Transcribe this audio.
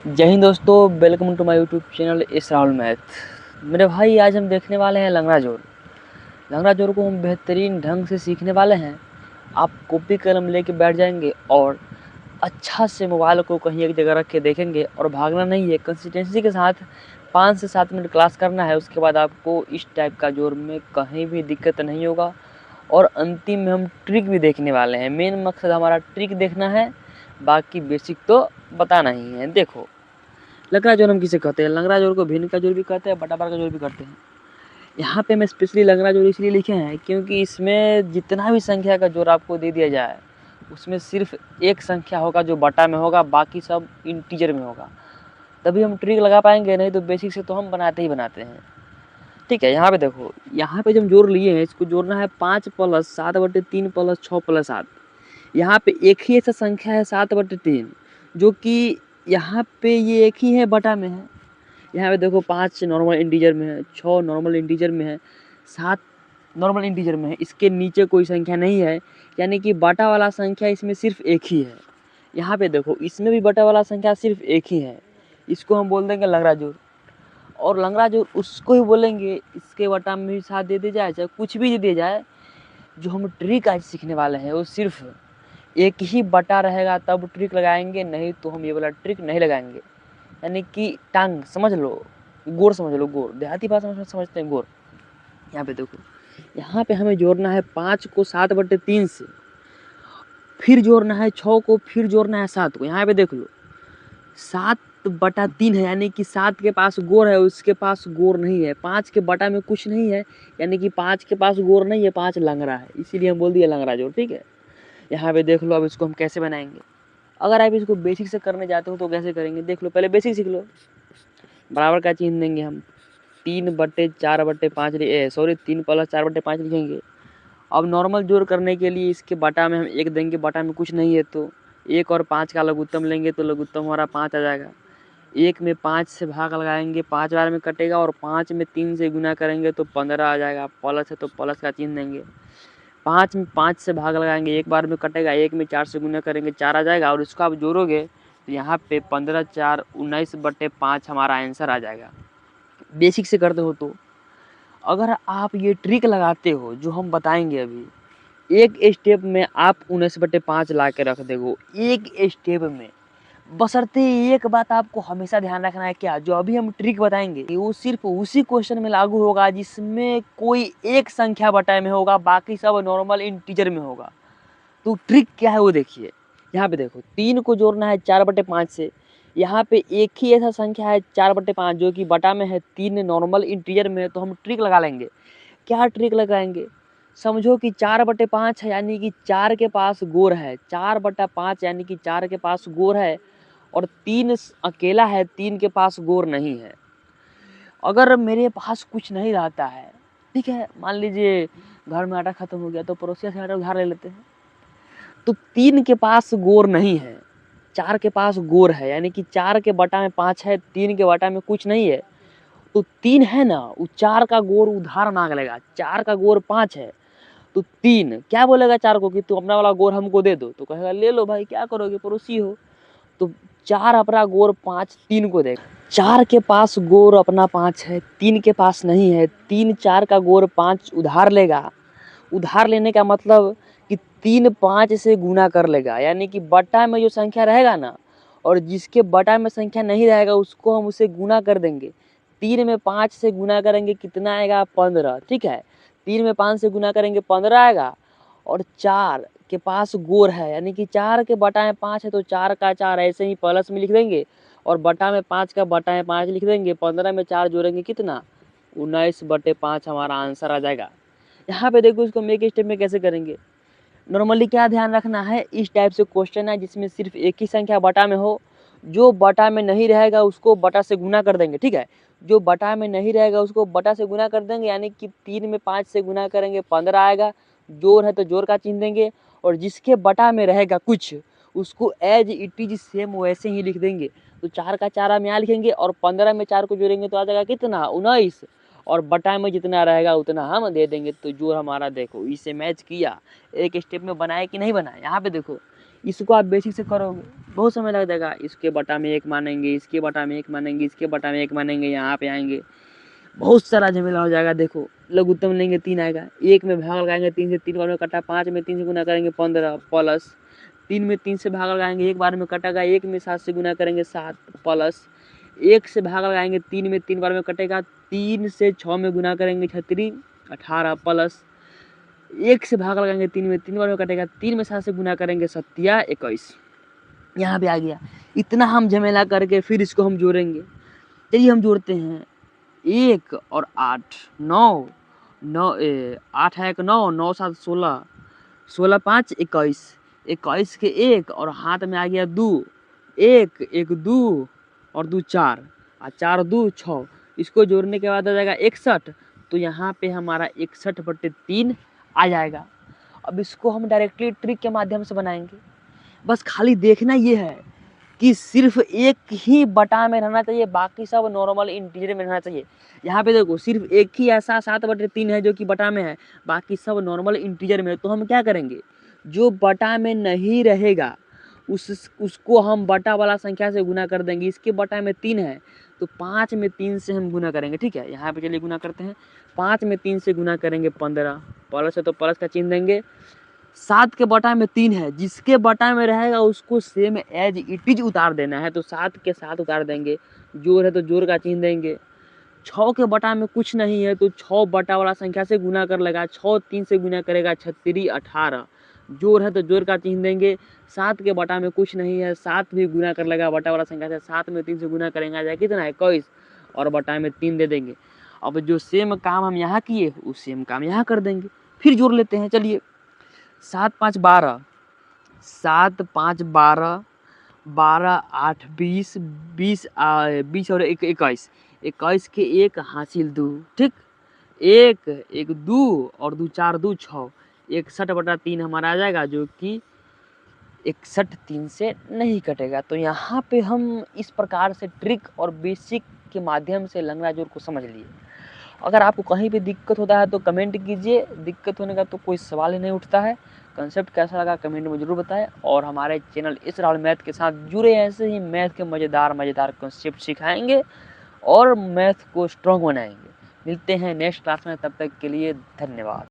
जय हिंद दोस्तों, welcome to my YouTube channel S Rahul math. मेरे भाई, आज हम देखने वाले हैं लंगड़ा जोड़। लंगड़ा जोड़ को हम बेहतरीन ढंग से सीखने वाले हैं। आप कॉपी कलम लेके बैठ जाएंगे और अच्छा से मोबाइल को कहीं एक जगह रख के देखेंगे और भागना नहीं है। कंसिस्टेंसी के साथ 5 से 7 मिनट क्लास करना है। उसके बाद आपको इस टाइप का जोड़ में कहीं भी दिक्कत नहीं होगा। और अंतिम में हम ट्रिक भी देखने वाले हैं। मेन मकसद हमारा ट्रिक देखना है, बाकी बेसिक तो बताना ही है। देखो, लंगड़ा जोड़ हम किसे कहते हैं? लंगड़ा जोड़ को भिन्न का जोड़ भी कहते हैं, बटाबर का जोड़ भी कहते हैं। यहाँ पे मैं स्पेशली लंगड़ा जोड़ इसलिए लिखे हैं क्योंकि इसमें जितना भी संख्या का जोड़ आपको दे दिया जाए, उसमें सिर्फ एक संख्या होगा जो बटा में होगा, बाकी सब इंटीजर में होगा। तभी हम ट्रिक लगा पाएंगे, नहीं तो बेसिक से तो हम बनाते ही बनाते हैं। ठीक है, यहाँ पे देखो, यहाँ पे जो हम जोड़ लिए हैं, इसको जोड़ना है 5 + 7/3 + 6 + 7। यहाँ पे एक ही ऐसा संख्या है 7/3, जो कि यहाँ पे ये एक ही है, बटा में है। यहाँ पे देखो, 5 नॉर्मल इंटीजर में है, 6 नॉर्मल इंटीजर में है, 7 नॉर्मल इंटीजर में है। इसके नीचे कोई संख्या नहीं है, यानी कि बटा वाला संख्या इसमें सिर्फ एक ही है। यहाँ पे देखो, इसमें भी बटा वाला संख्या सिर्फ एक ही है। इसको हम बोल देंगे लंगड़ा जोड़। और लंगड़ा जोड़ उसको ही बोलेंगे, इसके बटा में भी 7 दे दी जाए, चाहे कुछ भी दे दिया जाए। जो हम ट्रिक आज सीखने वाले हैं वो सिर्फ एक ही बटा रहेगा तब ट्रिक लगाएंगे, नहीं तो हम ये वाला ट्रिक नहीं लगाएंगे। यानी कि टांग समझ लो, गोर समझ लो, गोर देहाती भाषा में समझते हैं, गोर। यहाँ पे देखो, यहाँ पे हमें जोड़ना है 5 को 7/3 से, फिर जोड़ना है 6 को, फिर जोड़ना है 7 को। यहाँ पे देख लो, 7/3 है, यानी कि 7 के पास गोर है, उसके पास गोर नहीं है। 5 के बटा में कुछ नहीं है, यानी कि 5 के पास गोर नहीं है, 5 लंगड़ा है, इसीलिए हम बोल दिए लंगड़ा जोड़। ठीक है, यहाँ पे देख लो। अब इसको हम कैसे बनाएंगे? अगर आप इसको बेसिक से करने जाते हो तो कैसे करेंगे, देख लो। पहले बेसिक सीख लो। बराबर का चिन्ह देंगे हम, 3/4/5 सॉरी 3 + 4/5 लिखेंगे। अब नॉर्मल जोड़ करने के लिए इसके बटा में हम 1 देंगे, बटा में कुछ नहीं है, तो 1 और 5 का लघुत्तम लेंगे तो लघुत्तम हमारा 5 आ जाएगा। 1 में 5 से भाग लगाएंगे, 5 बार में कटेगा, और 5 में 3 से गुना करेंगे तो 15 आ जाएगा। प्लस है तो प्लस का चिन्ह देंगे। 5 में 5 से भाग लगाएंगे, 1 बार में कटेगा, 1 में 4 से गुना करेंगे, 4 आ जाएगा। और इसको आप जोड़ोगे तो यहाँ पे 15 × 4 = 19/5 हमारा आंसर आ जाएगा। बेसिक से करते हो तो अगर आप ये ट्रिक लगाते हो जो हम बताएंगे अभी, एक स्टेप में आप 19/5 ला के रख देगो, एक स्टेप में। बशर्ते एक बात आपको हमेशा ध्यान रखना है, क्या जो अभी हम ट्रिक बताएंगे वो सिर्फ उसी क्वेश्चन में लागू होगा जिसमें कोई एक संख्या बटा में होगा, बाकी सब नॉर्मल इंटीजर में होगा। तो ट्रिक क्या है वो देखिए। यहाँ पे देखो, 3 को जोड़ना है 4/5 से। यहाँ पे एक ही ऐसा संख्या है 4/5 जो कि बटा में है, 3 नॉर्मल इंटीजर में है, तो हम ट्रिक लगा लेंगे। क्या ट्रिक लगाएंगे? समझो कि 4/5 है, यानी कि 4 के पास गोर है। 4/5 यानी कि 4 के पास गोर है, और 3 अकेला है, 3 के पास गोर नहीं है। अगर मेरे पास कुछ नहीं रहता है, ठीक है, मान लीजिए घर में आटा खत्म हो गया तो पड़ोसिया से आटा उधार ले लेते हैं, तो 3 के पास गोर नहीं है, 4 के पास गोर है, यानी कि 4 के बटा में 5 है, 3 के बटा में कुछ नहीं है। तो 3 है ना, वो 4 का गोर उधार मांग लेगा। 4 का गोर 5 है, तो 3 क्या बोलेगा 4 को कि तू अपना वाला गोर हमको दे दो, तो कहेगा ले लो भाई, क्या करोगे, पड़ोसी हो। तो 4 अपना गोर 5 3 को देगा। 4 के पास गोर अपना 5 है, 3 के पास नहीं है। 3 4 का गोर 5 उधार लेगा। उधार लेने का मतलब कि 3 5 से गुना कर लेगा, यानी कि बटा में जो संख्या रहेगा ना, और जिसके बटा में संख्या नहीं रहेगा उसको हम उसे गुना कर देंगे। 3 में 5 से गुना करेंगे, कितना आएगा? 15। ठीक है, 3 में 5 से गुना करेंगे, 15 आएगा। और 4 के पास गोर है, यानी कि 4 के बटा में 5 है, तो 4 का 4 ऐसे ही प्लस में लिख देंगे, और बटा में 5 का बटा में 5 लिख देंगे। 15 में 4 जोड़ेंगे, कितना? 19/5 हमारा आंसर आ जाएगा। यहाँ पे देखो, इसको हम एक स्टेप में कैसे करेंगे। नॉर्मली क्या ध्यान रखना है, इस टाइप से क्वेश्चन है जिसमें सिर्फ एक ही संख्या बटा में हो। जो बटा में नहीं रहेगा उसको बटा से गुना कर देंगे। ठीक है, जो बटा में नहीं रहेगा उसको बटा से गुना कर देंगे, यानी कि 3 में 5 से गुना करेंगे, 15 आएगा। जोड़ है तो जोड़ का चिन्ह देंगे, और जिसके बटा में रहेगा कुछ उसको एज इट इज सेम वैसे ही लिख देंगे। तो 4 का 4 हम यहाँ लिखेंगे, और 15 में 4 को जोड़ेंगे तो आ जाएगा कितना? 19। और बटा में जितना रहेगा उतना हम दे देंगे। तो जोड़ हमारा देखो, इसे मैच किया। एक स्टेप में बनाए कि नहीं बनाए? यहाँ पे देखो, इसको आप बेसिक से करोगे बहुत समय लग जाएगा। इसके बटा में 1 मानेंगे, इसके बटा में 1 मानेंगे, इसके बटा में 1 मानेंगे, यहाँ पे आएंगे, बहुत सारा झमेला हो जाएगा। देखो लघुत्तम लेंगे 3 आएगा, 1 में भाग लगाएंगे 3 से, 3 बार में कटा, 5 में 3 से गुना करेंगे 15 प्लस 3 में 3 से भाग लगाएंगे, 1 बार में कटेगा, 1 में 7 से गुना करेंगे 7 प्लस 1 से भाग लगाएंगे 3 में 3 बार में कटेगा, 3 से 6 में गुना करेंगे 36 18 प्लस 1 से भाग लगाएंगे 3 में 3 बार में कटेगा, 3 में 7 से गुना करेंगे 7 21। यहाँ पे आ गया। इतना हम झमेला करके फिर इसको हम जोड़ेंगे। चलिए हम जोड़ते हैं 1 और 8 9 9 8 है 1 9 9 7 16 16 5 21 21 के 1 और हाथ में आ गया 2 1 1 2 और 2 4 और 4 2 6। इसको जोड़ने के बाद आ जाएगा 61। तो यहाँ पे हमारा 61/3 आ जाएगा। अब इसको हम डायरेक्टली ट्रिक के माध्यम से बनाएंगे। बस खाली देखना ये है कि सिर्फ एक ही बटा में रहना चाहिए, बाकी सब नॉर्मल इंटीजर में रहना चाहिए। यहाँ पे देखो सिर्फ एक ही ऐसा 7/3 है जो कि बटा में है, बाकी सब नॉर्मल इंटीजर में है। तो हम क्या करेंगे, जो बटा में नहीं रहेगा उसको हम बटा वाला संख्या से गुना कर देंगे। इसके बटा में 3 है तो 5 में 3 से हम गुना करेंगे। ठीक है, यहाँ पे चलिए गुना करते हैं। 5 में 3 से गुना करेंगे 15, प्लस है तो प्लस का चिन्ह देंगे। 7 के बटा में 3 है, जिसके बटा में रहेगा उसको सेम एज इट इज उतार देना है, तो 7 के साथ उतार देंगे। जोड़ है तो जोड़ का चिन्ह देंगे। 6 के बटा में कुछ नहीं है तो 6 बटा वाला संख्या से गुना कर लेगा। 6 3 से गुना करेगा 36 18। जोड़ है तो जोड़ का चिन्ह देंगे। 7 के बटा में कुछ नहीं है, 7 भी गुना कर लेगा बटा वाला संख्या से। 7 में 3 से गुना करेंगे आ जाएगा कितना 21 और बटा में 3 दे देंगे। अब जो सेम काम हम यहाँ किए उस सेम काम यहाँ कर देंगे। फिर जोड़ लेते हैं। चलिए 7 5 12 7 5 12 12 8 20 20 20 और 1 21 21 के 1 हासिल 2। ठीक, 1 1 2 और 2 4 2 6 61/3 हमारा आ जाएगा, जो कि 61 से नहीं कटेगा। तो यहाँ पे हम इस प्रकार से ट्रिक और बेसिक के माध्यम से लंगड़ा जोड़ को समझ लिए। अगर आपको कहीं भी दिक्कत होता है तो कमेंट कीजिए। दिक्कत होने का तो कोई सवाल ही नहीं उठता है। कंसेप्ट कैसा लगा कमेंट में ज़रूर बताएं और हमारे चैनल इस राहुल मैथ के साथ जुड़े। ऐसे ही मैथ के मज़ेदार कंसेप्ट सिखाएंगे और मैथ को स्ट्रॉन्ग बनाएंगे। मिलते हैं नेक्स्ट क्लास में, तब तक के लिए धन्यवाद।